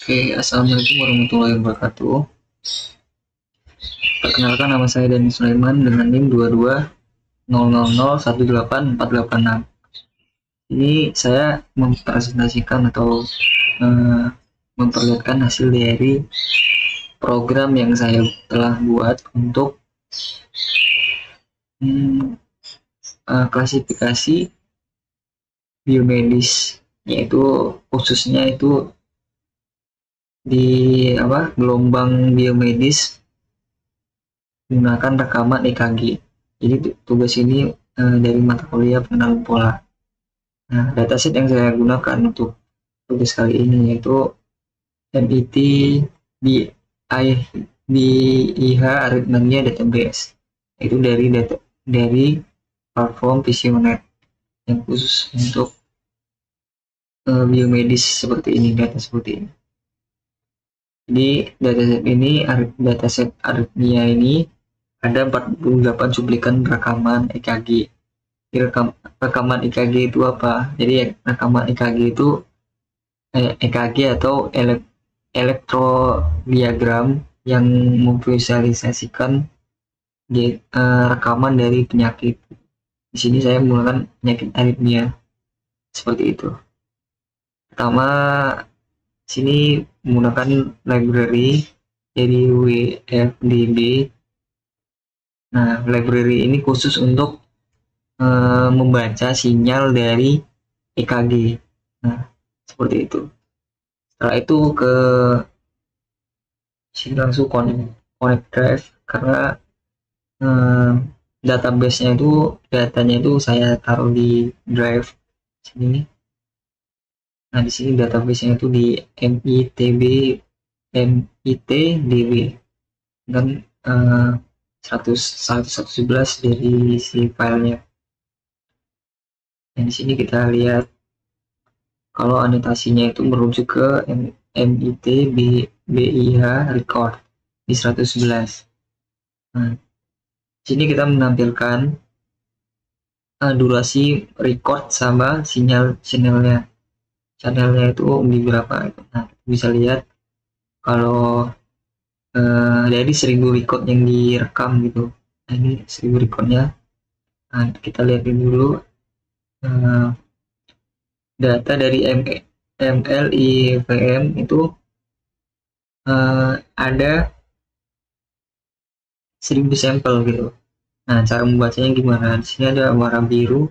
Oke, assalamualaikum warahmatullahi wabarakatuh. Perkenalkan, nama saya Dani Sulaiman dengan NIM 2200018486. Ini saya mempresentasikan atau memperlihatkan hasil dari program yang saya telah buat untuk klasifikasi biomedis, yaitu khususnya itu di gelombang biomedis menggunakan rekaman EKG. Jadi tugas ini dari mata kuliah pengenalan pola. Nah, dataset yang saya gunakan untuk tugas kali ini yaitu MIT BIH Arrhythmia Database, itu dari platform Visionet yang khusus untuk biomedis seperti ini, data seperti ini. Jadi dataset arrhythmia ini ada 48 cuplikan rekaman EKG. Rekaman EKG itu apa? Jadi rekaman EKG itu EKG atau elektrodiagram yang memvisualisasikan rekaman dari penyakit. Di sini saya menggunakan penyakit arrhythmia seperti itu. Pertama, sini menggunakan library dari WFDB. Nah, library ini khusus untuk membaca sinyal dari EKG. Nah, seperti itu. Setelah itu ke sini langsung connect drive, karena database-nya itu datanya itu saya taruh di drive sini. Nah, di sini database-nya itu di MITDB dan 111 dari si filenya. Dan di sini kita lihat kalau anotasinya itu merujuk ke MIT BIH record di 111. Nah, di sini kita menampilkan durasi record sama channelnya itu di berapa. Nah, bisa lihat kalau dari 1000 record yang direkam gitu. Nah, ini 1000 recordnya. Nah, kita lihat dulu data dari MLIVM itu ada 1000 sampel gitu. Nah, cara membacanya gimana? Di sini ada warna biru,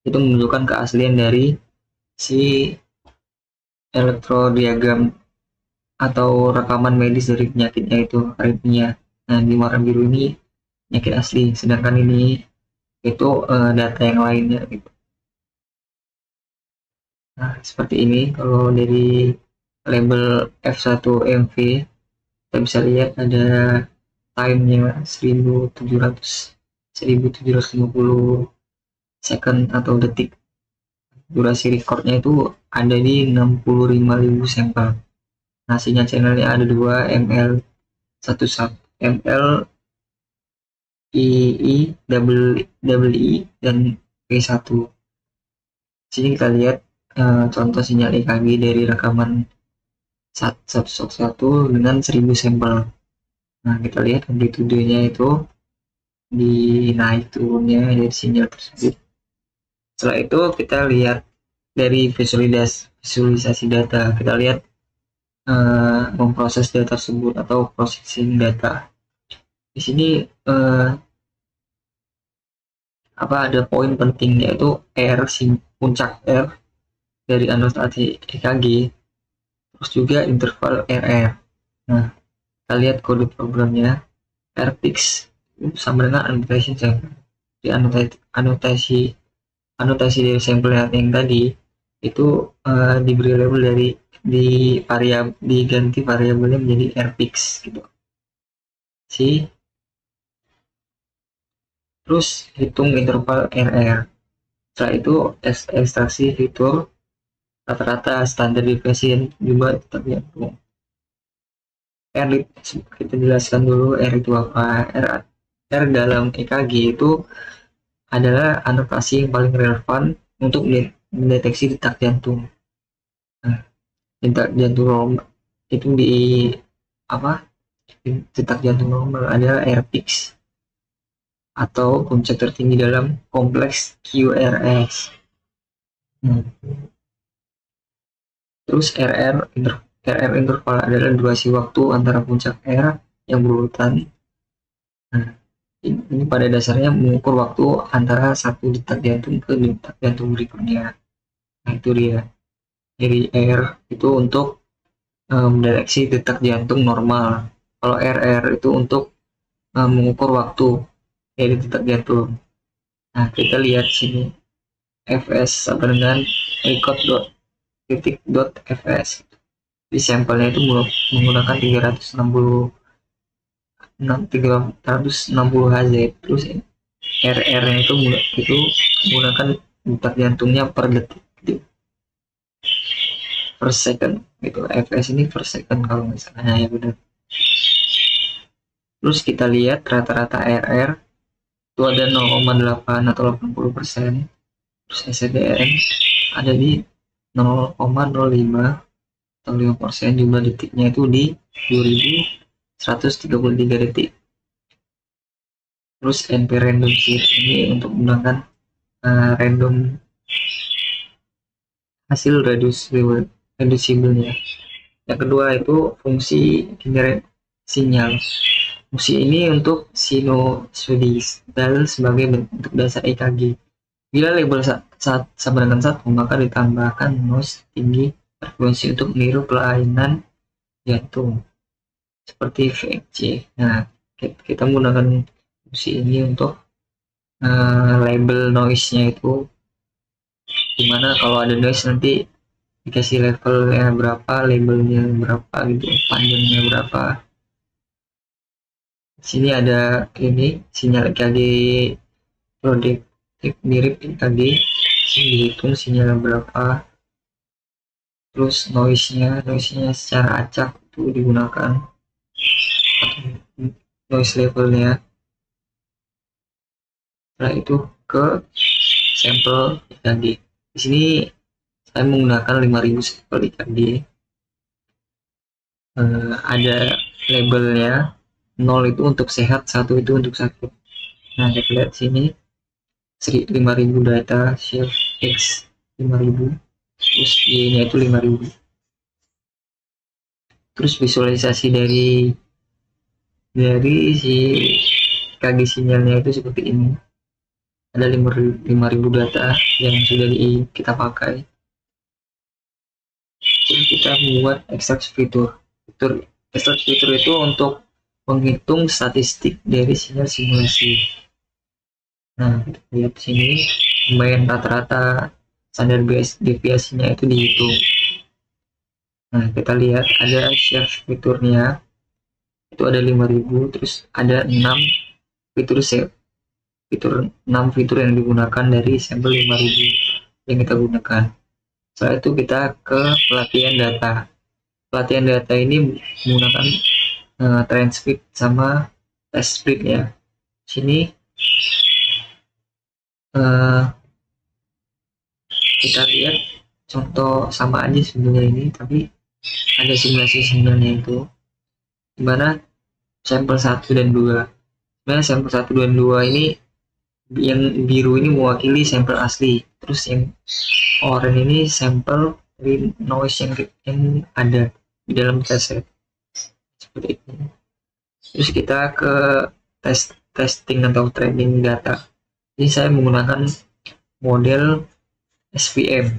itu menunjukkan keaslian dari si elektrodiagram atau rekaman medis dari penyakitnya itu arrhythmia. Nah, di warna biru ini penyakit asli, sedangkan ini itu data yang lainnya gitu. Nah, seperti ini kalau dari label F1MV kita bisa lihat ada time-nya 1750 second atau detik. Durasi recordnya itu ada di 65.000 sampel. Nah, sinyal channelnya ada dua, ML11, MLII dan P1. Sini kita lihat contoh sinyal EKG dari rekaman 1 dengan 1000 sampel. Nah, kita lihat amplitudenya itu di naik turunnya dari sinyal tersebut. Setelah itu kita lihat dari visualisasi data. Kita lihat memproses data tersebut atau processing data. Di sini ada poin penting, yaitu puncak R dari anotasi EKG, terus juga interval RR. Nah, kita lihat kode programnya, RPix sama dengan annotation sampel. Di anotasi dari sampel yang tadi itu diberi label diganti variabelnya menjadi RPix gitu. Terus hitung interval RR. Setelah itu ekstraksi fitur rata-rata standar deviation juga tetap dihitung. R kita jelaskan dulu R itu apa. R dalam EKG itu adalah anotasi yang paling relevan untuk mendeteksi detak jantung. Nah, detak jantung itu di apa, detak jantung normal adalah Rpix atau puncak tertinggi dalam kompleks QRS. Terus RR interval adalah durasi waktu antara puncak R yang berurutan. Nah, ini pada dasarnya mengukur waktu antara satu detak jantung ke detak jantung berikutnya. Nah, itu dia. Jadi R itu untuk mendeteksi detak jantung normal. Kalau RR itu untuk mengukur waktu dari detak jantung. Nah, kita lihat sini fs sama dengan record.fs. Di sampelnya itu menggunakan 360 Hz. Terus RR-nya itu menggunakan detak jantungnya per detik gitu, per second gitu. fs ini per second kalau misalnya ya benar. Terus kita lihat rata-rata RR itu ada 0,8 atau 80%. Terus SDN ada di 0,05 atau 5%. Jumlah detiknya itu di 2133 detik. Terus NP random sheet ini untuk menggunakan random hasil reducible-nya. Yang kedua itu fungsi generate sinyal. Fungsi ini untuk sinusoidal sebagai bentuk dasar EKG. Bila label sama dengan 1, maka ditambahkan noise tinggi frekuensi untuk meniru kelainan jantung seperti VFC. Nah, kita menggunakan fungsi ini untuk label noise-nya itu, dimana kalau ada noise nanti dikasih levelnya berapa, labelnya berapa gitu, panjangnya berapa. Di sini ada ini sinyal EKG produktif mirip EKG, sini dihitung sinyal berapa. Terus noise-nya secara acak itu digunakan noise levelnya. Setelah itu ke sampel EKG. Di sini saya menggunakan 5000 sampel EKG. Ada labelnya, 0 itu untuk sehat, 1 itu untuk sakit. Nah, kita lihat sini 5000 data shift X 5000, terus Y-nya itu 5000. Terus visualisasi dari si EKG sinyalnya itu seperti ini. Ada 5000 data yang sudah kita pakai. Jadi kita membuat extract fitur. Extract fitur itu untuk menghitung statistik dari sinyal simulasi. Nah, kita lihat sini lumayan rata-rata standar deviasinya itu dihitung. Nah, kita lihat ada shift fiturnya itu ada 5000, terus ada 6 fitur yang digunakan dari sampel 5000 yang kita gunakan. Setelah itu kita ke pelatihan data. Pelatihan data ini menggunakan transcript sama test split ya. Sini kita lihat contoh sama aja sebenarnya ini, tapi ada simulasi sinyalnya itu, dimana sampel 1 dan 2. Sebenarnya sampel 1 dan 2 ini, yang biru ini mewakili sampel asli, terus yang oranye ini sampel dari noise yang ada di dalam dataset seperti itu. Terus kita ke testing atau training data. Ini saya menggunakan model SVM.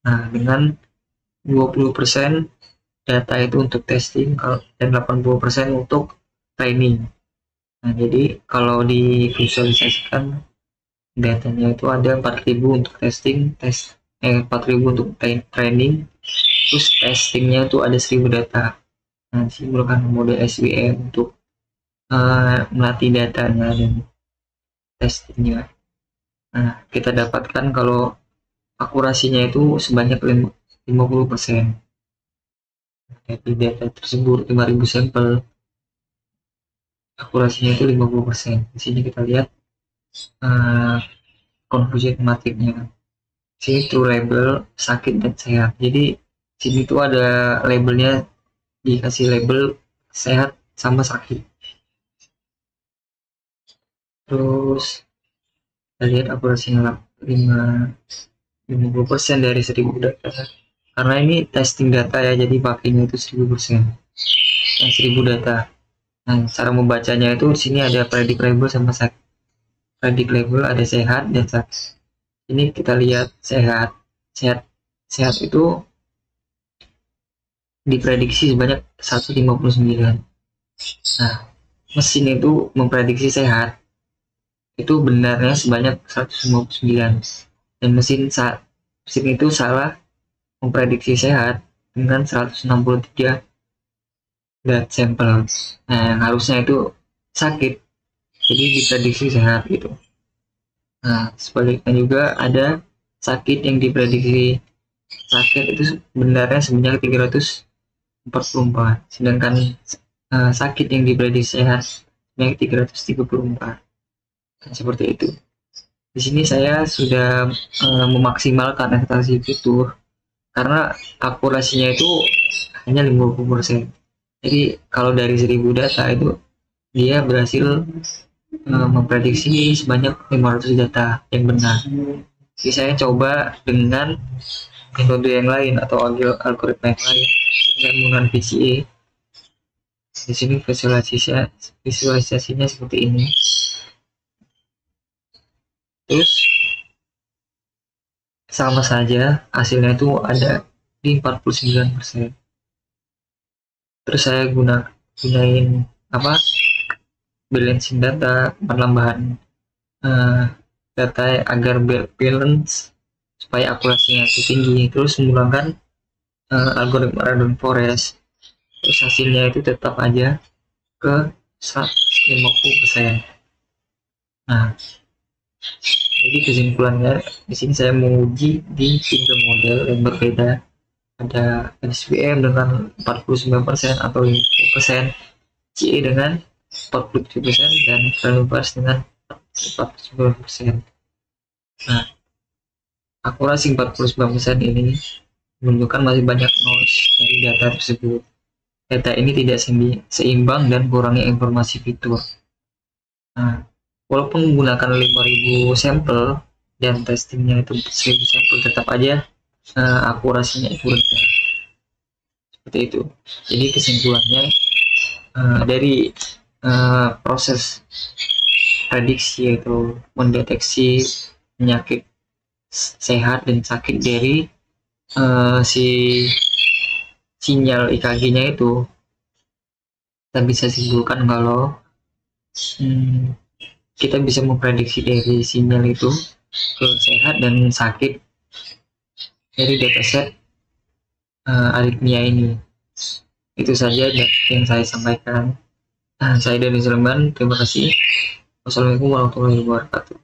Nah, dengan 20% data itu untuk testing dan 80% untuk training. Nah, jadi kalau divisualisasikan datanya itu ada 4000 untuk testing, 4000 untuk training, terus testingnya itu ada 1000 data. Nah, sini merupakan model SVM untuk melatih datanya dan testingnya. Nah, kita dapatkan kalau akurasinya itu sebanyak 50%. Dari data tersebut 5000 sampel, akurasinya itu 50%. Di sini kita lihat konfusi tematiknya. Sini true label, sakit dan sehat. Jadi sini tuh ada labelnya dikasih label sehat sama sakit. Terus kita lihat akurasinya 50% dari 1000 data, karena ini testing data ya, jadi pakainya itu 1000%, yang 1000 data. Nah, cara membacanya itu di sini ada predict label sama sakit. Predict label ada sehat dan sakit. Ini kita lihat sehat. Sehat itu diprediksi sebanyak 159. Nah, mesin itu memprediksi sehat itu benarnya sebanyak 159, dan mesin itu salah memprediksi sehat dengan 163 blood sampel. Nah, yang harusnya itu sakit jadi diprediksi sehat gitu. Nah, sebaliknya juga ada sakit yang diprediksi sakit itu benarnya sebanyak 344, sedangkan sakit yang diprediksi sehat sebanyak 334. Nah, seperti itu. Di sini saya sudah memaksimalkan ekstraksi fitur karena akurasinya itu hanya 50%. Jadi kalau dari 1000 data itu dia berhasil memprediksi sebanyak 500 data yang benar. Jadi saya coba dengan metode yang lain atau algoritma yang lain dengan menggunakan VCA. Di sini visualisasinya seperti ini. Terus sama saja hasilnya itu ada di 49%. Terus saya gunain balancing data, penambahan data agar balance supaya akurasinya itu tinggi. Terus menggunakan algoritma random forest, terus hasilnya itu tetap aja ke 150%. Nah, jadi kesimpulannya di sini saya menguji di 3 model yang berbeda. Ada SVM dengan 49% atau 50%, CE dengan 47%, dan Travelers dengan 49%. Nah, akurasi 49% ini menunjukkan masih banyak noise dari data tersebut. Data ini tidak seimbang dan kurangnya informasi fitur. Nah, walaupun menggunakan 5000 sampel dan testingnya itu 1000 sampel, tetap aja akurasinya itu rendah. Seperti itu. Jadi kesimpulannya dari proses prediksi yaitu mendeteksi penyakit sehat dan sakit dari si sinyal EKG-nya itu, kita bisa simpulkan kalau kita bisa memprediksi dari sinyal itu ke sehat dan sakit dari dataset aritmia ini. Itu saja yang saya sampaikan. Saya Denny Sulaiman, terima kasih. Wassalamualaikum warahmatullahi wabarakatuh.